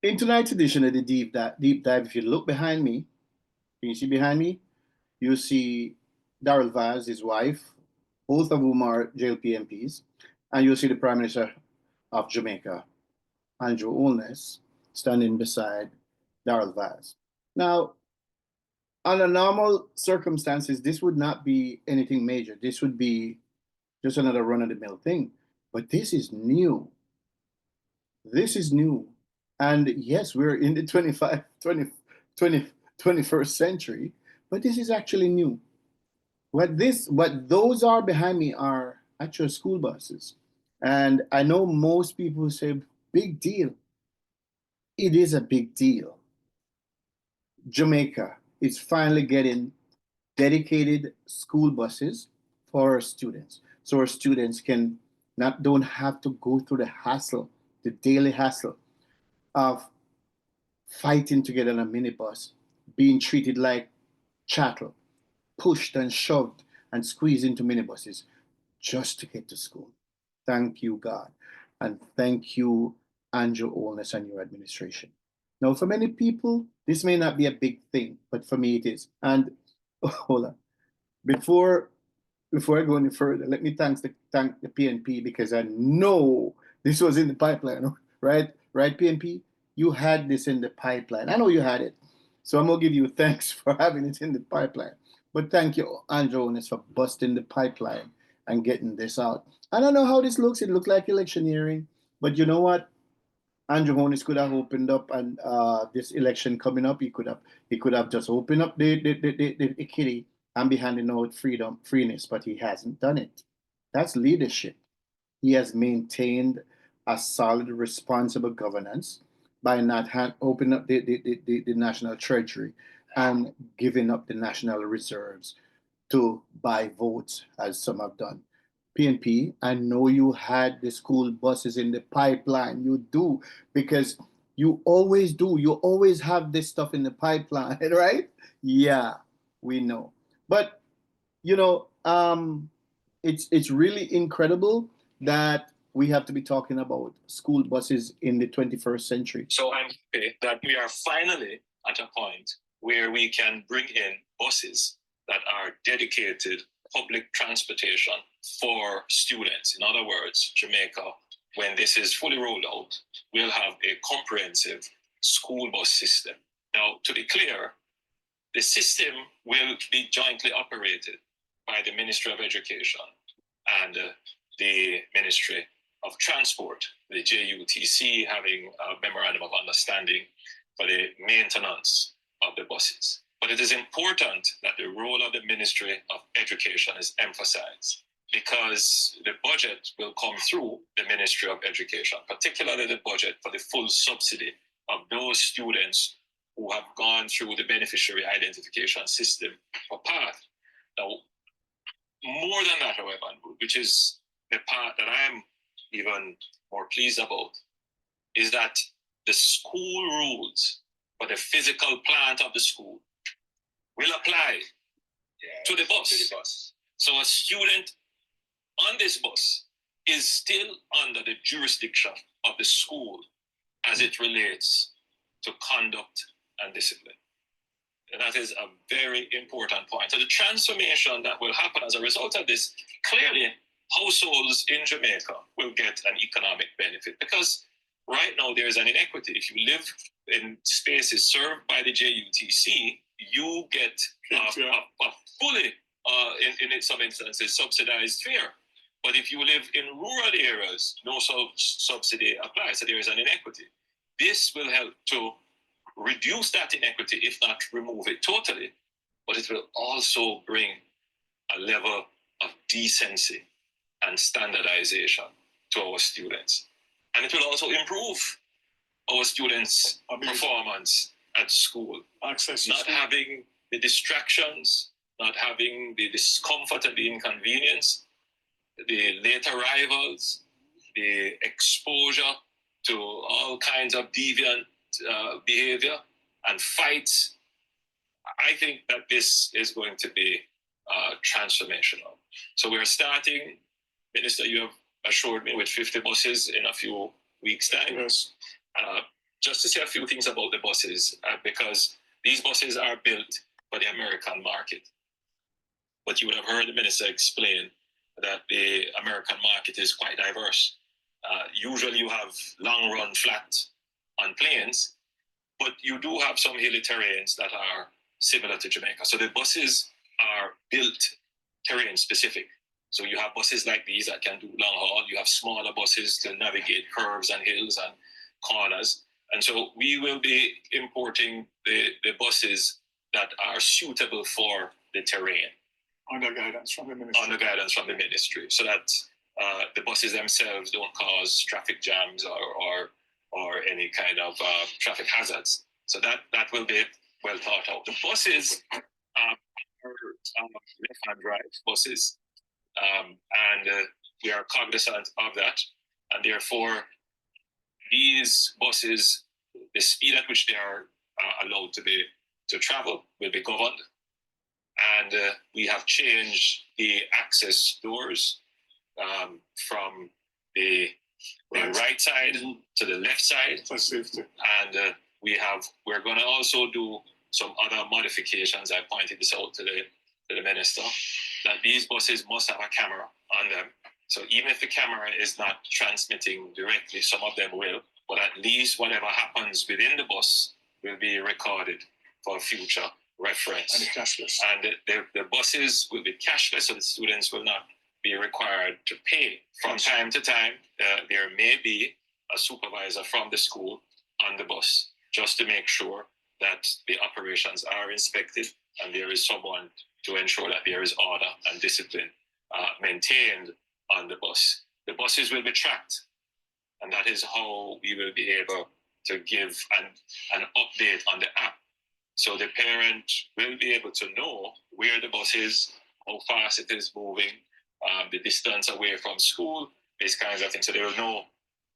in tonight's edition of the deep dive, if you look behind me, can you see behind me? You see Darrell Vaz, his wife, both of whom are JLP MPs, and you'll see the Prime Minister of Jamaica, Andrew Holness, standing beside Darrell Vaz. Now, under normal circumstances, this would not be anything major. This would be just another run-of-the-mill thing. But this is new. This is new. And yes, we're in the 21st century, but this is actually new. What those are behind me are actual school buses. And I know most people say, big deal. It is a big deal. Jamaica is finally getting dedicated school buses for our students. So our students don't have to go through the hassle, the daily hassle of fighting to get on a minibus, being treated like chattel, pushed and shoved and squeezed into minibuses just to get to school. Thank you, God. And thank you, Andrew Holness and your administration. Now, for many people, this may not be a big thing, but for me it is. And hold on. Before I go any further, let me thank the PNP because I know this was in the pipeline, right? Right, PNP? You had this in the pipeline. I know you had it. So I'm going to give you thanks for having it in the pipeline. But thank you, Andrew Holness, for busting the pipeline and getting this out. I don't know how this looks. It looked like electioneering. But you know what? Andrew Holness could have opened up, and this election coming up, he could have just opened up the kitty and be handing out freeness, but he hasn't done it. That's leadership. He has maintained a solid, responsible governance by not opening up the national treasury and giving up the national reserves to buy votes, as some have done. PNP, I know you had the school buses in the pipeline. You do, because you always do. You always have this stuff in the pipeline, right? Yeah, we know. But you know, it's really incredible that we have to be talking about school buses in the 21st century. So I'm happy that we are finally at a point where we can bring in buses that are dedicated public transportation for students. In other words, Jamaica, when this is fully rolled out, will have a comprehensive school bus system. Now, to be clear, the system will be jointly operated by the Ministry of Education and the Ministry of Transport, the JUTC having a memorandum of understanding for the maintenance of the buses. But it is important that the role of the Ministry of Education is emphasized, because the budget will come through the Ministry of Education, particularly the budget for the full subsidy of those students who have gone through the beneficiary identification system for PATH. Now, more than that, however, which is the part that I'm even more pleased about, is that the school rules for the physical plant of the school will apply to the bus. So a student on this bus is still under the jurisdiction of the school as it relates to conduct and discipline. And that is a very important point. So the transformation that will happen as a result of this, clearly households in Jamaica will get an economic benefit, because right now there is an inequity. If you live in spaces served by the JUTC, you get a fully, in some instances, subsidized fare. But if you live in rural areas, no subsidy applies, so there is an inequity. This will help to reduce that inequity, if not remove it totally, but it will also bring a level of decency and standardization to our students. And it will also improve our students' performance at school. Access to not school. Having the distractions, not having the discomfort and the inconvenience, the late arrivals, the exposure to all kinds of deviant behavior and fights. I think that this is going to be transformational. So we're starting, Minister, you have assured me, with 50 buses in a few weeks' time. Yes. just to say a few things about the buses, because these buses are built for the American market. But you would have heard the minister explain that the American market is quite diverse. Usually you have long run flat on plains, but you do have some hilly terrains that are similar to Jamaica. So the buses are built terrain specific. So you have buses like these that can do long haul. You have smaller buses to navigate curves and hills and corners. And so we will be importing the buses that are suitable for the terrain. Under guidance from the ministry. Under guidance from the ministry, so that the buses themselves don't cause traffic jams or any kind of traffic hazards. So that will be well thought out. The buses are left-hand drive buses, and we are cognizant of that, and therefore these buses, the speed at which they are allowed to travel will be governed. And we have changed the access doors from the right side to the left side for safety. And we're going to also do some other modifications. I pointed this out to the minister, that these buses must have a camera on them. So even if the camera is not transmitting directly, some of them will, but at least whatever happens within the bus will be recorded for future reference. And cashless. And the buses will be cashless, so the students will not be required to pay. From time to time, there may be a supervisor from the school on the bus, just to make sure that the operations are inspected and there is someone to ensure that there is order and discipline maintained on the bus. The buses will be tracked, and that is how we will be able to give an update on the app. So the parent will be able to know where the bus is, how fast it is moving, the distance away from school, these kinds of things. So they will know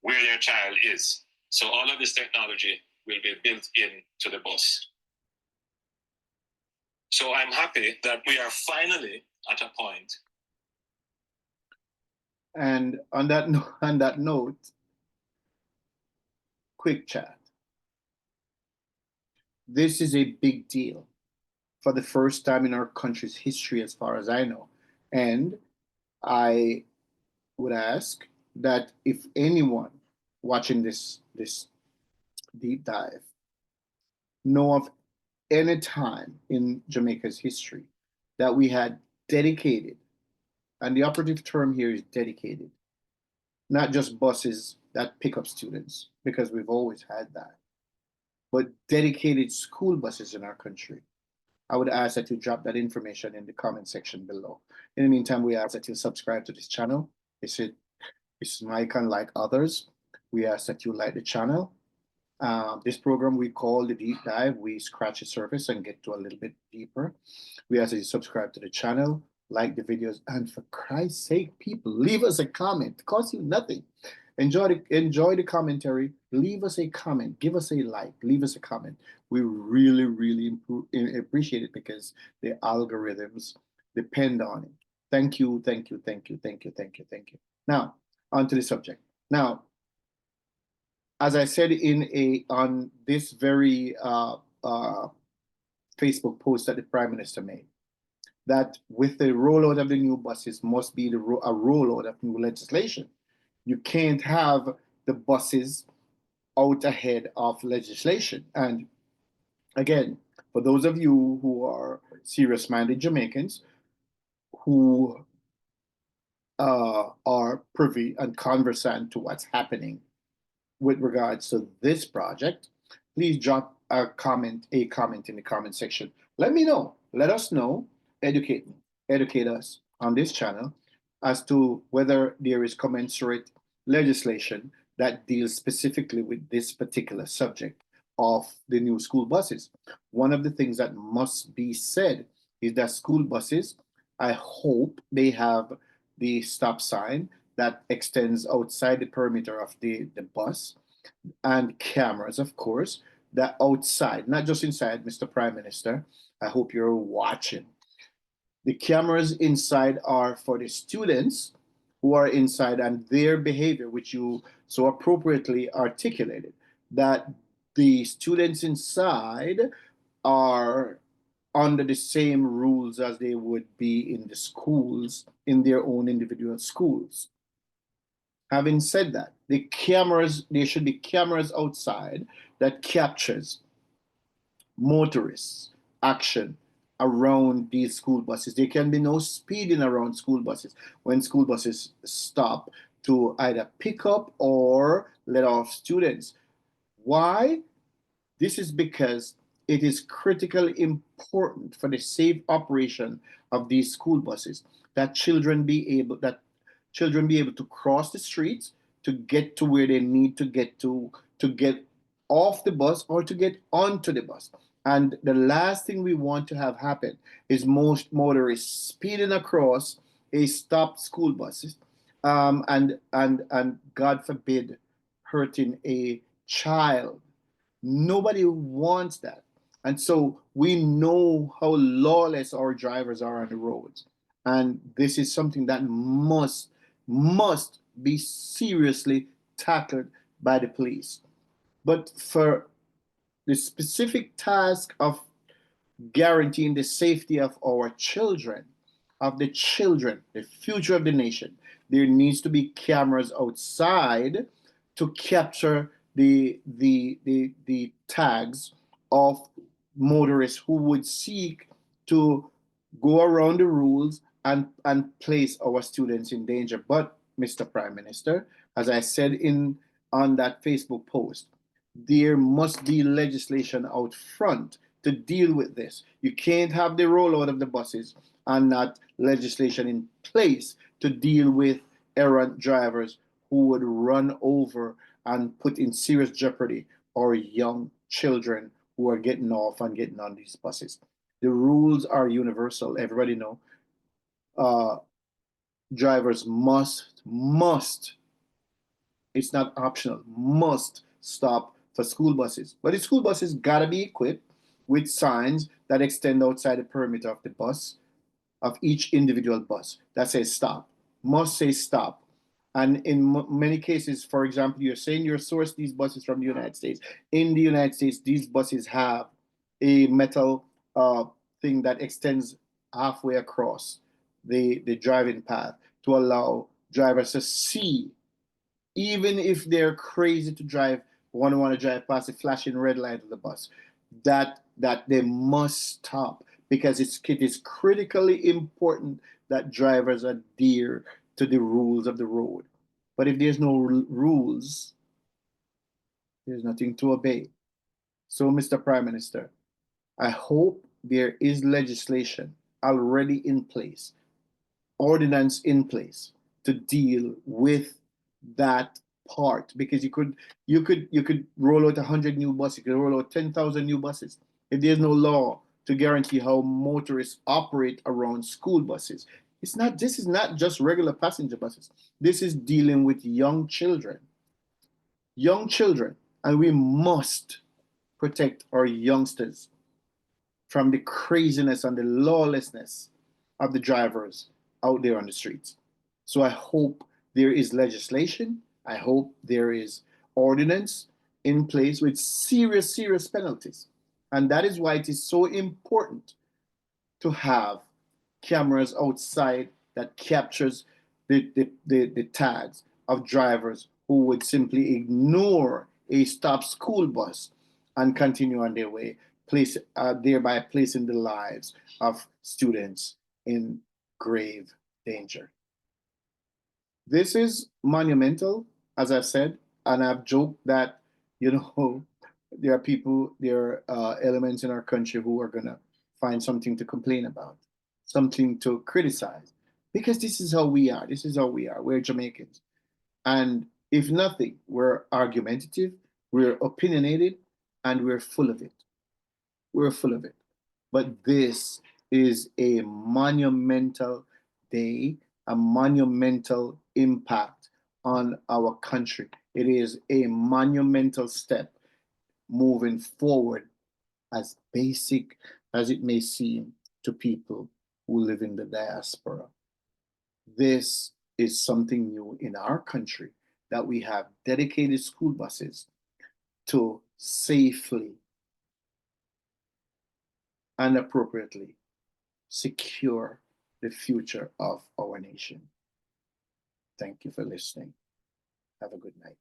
where their child is. So all of this technology will be built into the bus. So I'm happy that we are finally at a point. And on that note, quick chat. This is a big deal for the first time in our country's history, as far as I know. And I would ask that if anyone watching this deep dive know of any time in Jamaica's history that we had dedicated, and the operative term here is dedicated, not just buses that pick up students, because we've always had that, but dedicated school buses in our country. I would ask that you drop that information in the comment section below. In the meantime, we ask that you subscribe to this channel. It's an icon like others. We ask that you like the channel. This program we call the Deep Dive. We scratch the surface and get to a little bit deeper. We ask that you subscribe to the channel, like the videos, and for Christ's sake, people, leave us a comment. It costs you nothing. Enjoy the commentary. Leave us a comment. Give us a like. Leave us a comment. We really, really appreciate it, because the algorithms depend on it. Thank you, thank you, thank you, thank you, thank you, thank you. Now, on to the subject. Now, as I said on this very Facebook post that the Prime Minister made, that with the rollout of the new buses must be a rollout of new legislation. You can't have the buses out ahead of legislation. And again, for those of you who are serious-minded Jamaicans who are privy and conversant to what's happening with regards to this project, please drop a comment in the comment section. Let me know. Let us know. Educate us on this channel as to whether there is commensurate legislation that deals specifically with this particular subject of the new school buses. One of the things that must be said is that school buses, I hope they have the stop sign that extends outside the perimeter of the bus, and cameras, of course, that outside, not just inside. Mr. Prime Minister, I hope you're watching. The cameras inside are for the students who are inside and their behavior, which you so appropriately articulated, that the students inside are under the same rules as they would be in the schools, in their own individual schools. Having said that, there should be cameras outside that captures motorists action around these school buses. There can be no speeding around school buses when school buses stop to either pick up or let off students. Why? This is because it is critically important for the safe operation of these school buses that children be able to cross the streets to get to where they need to get off the bus or to get onto the bus. And the last thing we want to have happen is most motorists speeding across a stopped school buses, and God forbid hurting a child. Nobody wants that. And so we know how lawless our drivers are on the roads. And this is something that must be seriously tackled by the police. But for the specific task of guaranteeing the safety of our children, the future of the nation, there needs to be cameras outside to capture the tags of motorists who would seek to go around the rules and place our students in danger. But Mr. Prime Minister, as I said in on that Facebook post, there must be legislation out front to deal with this. You can't have the rollout of the buses and not legislation in place to deal with errant drivers who would run over and put in serious jeopardy our young children who are getting off and getting on these buses. The rules are universal. Everybody know. Uh, Drivers must, it's not optional, must stop for school buses. But the school buses gotta be equipped with signs that extend outside the perimeter of the bus, of each individual bus, that says stop, must say stop. And in many cases, for example, you're saying you're sourced these buses from the United States. In the United States, these buses have a metal thing that extends halfway across the driving path to allow drivers to see, even if they're crazy to drive, want to drive past the flashing red light of the bus, that they must stop, because it is critically important that drivers adhere to the rules of the road. But if there's no rules, there's nothing to obey. So, Mr. Prime Minister, I hope there is legislation already in place, ordinance in place to deal with that part, because you could roll out 100 new buses, you could roll out 10,000 new buses. If there's no law to guarantee how motorists operate around school buses, this is not just regular passenger buses. This is dealing with young children, and we must protect our youngsters from the craziness and the lawlessness of the drivers out there on the streets. So I hope there is legislation. I hope there is ordinance in place with serious, serious penalties. And that is why it is so important to have cameras outside that captures the tags of drivers who would simply ignore a stopped school bus and continue on their way, thereby placing the lives of students in grave danger. This is monumental, as I've said, and I've joked that, you know, there are elements in our country who are going to find something to complain about, something to criticize, because this is how we are. This is how we are. We're Jamaicans. And if nothing, we're argumentative, we're opinionated, and we're full of it. We're full of it. But this is a monumental day, a monumental impact on our country. It is a monumental step moving forward, as basic as it may seem to people who live in the diaspora. This is something new in our country, that we have dedicated school buses to safely and appropriately secure the future of our nation. Thank you for listening. Have a good night.